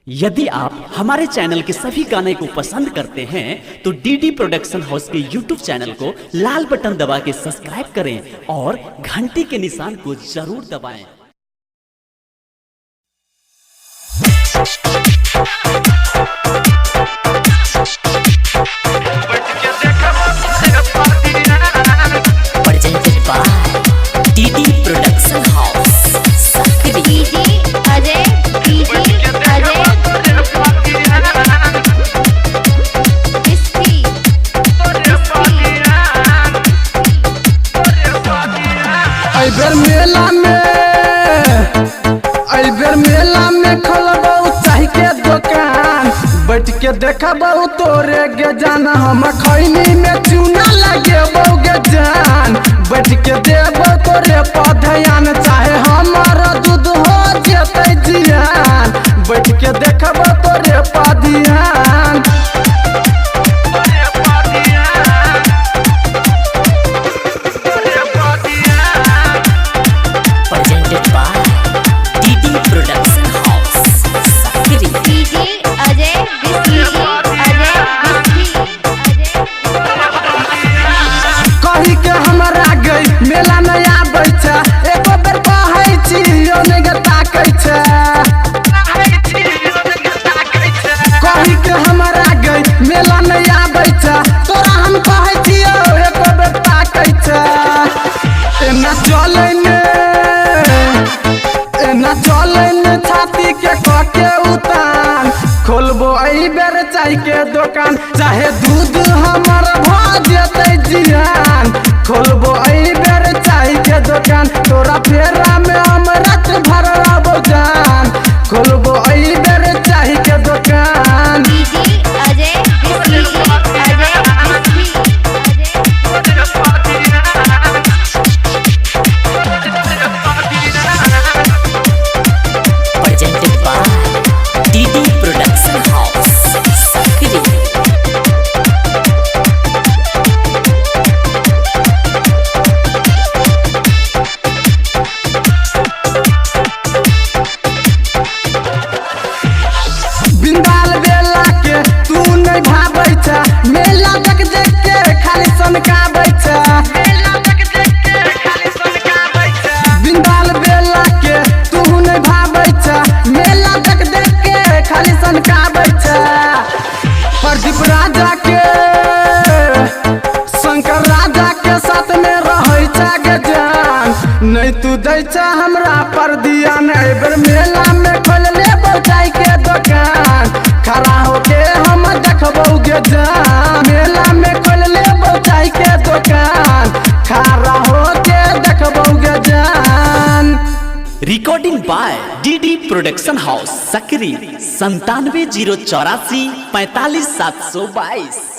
यदि आप हमारे चैनल के सभी गाने को पसंद करते हैं तो डीडी प्रोडक्शन हाउस के यूट्यूब चैनल को लाल बटन दबा के सब्सक्राइब करें और घंटी के निशान को जरूर दबाएं। Presented by DD Production House, Sakri. DJ Ajay, Whiskey. बेर मेला में खोलबो चाही के दुकान, बैठ के देखबो तोरे गे जान, हम खैनी में चूना लगेबो गे जान, बैठ के देबो तोरे पधयान, चाहे हमर दूध हो जेतै जियान, बैठ के देखबो तोरे पधियान। Presented by DD Production House, Sakri. DJ Ajay, Whiskey. कही के हमरा गई मेला नया बैठा, एको बेर कहै छी यो नै गे ताकै छै, कही के हमरा गई मेला नया बैठा, तोरा हम कहै छियो एको बेर ताकै छै। एना चलै ने छाती के कके उतान, खोलबो एहि बेर चाय के दुकान, चाहे दूध हमर भ जेतै जियान, खोलबो एहि बेर चाय के दुकान, तोरा फेरा में हम रात भर रहबो जान, खोलबो एहि बेर चाय के दुकान। DJ Ajay, Presented by DD Production House, Sakri. Bindal बेला के तू नहीं भाबै छ, मेला देख देख के खाली सनकाबै छ, बिंदाल बेला के तू नहीं भाबै छ, मेला देख देख के खाली सनकाबै छ। प्रदीप राजा के शंकर राजा के साथ में रहै छ गे जान, नहीं तू दै छ हमरा पर ध्यान, एहि बेर मेला में खोल लेबो चाय के दुकान, खड़ा होके हम देखबो गे जान, मेला में खोल लेबो चाय के दुकान, खड़ा होके देखबो गे जान। Recording by DD production house Sakri 97 084 45 722।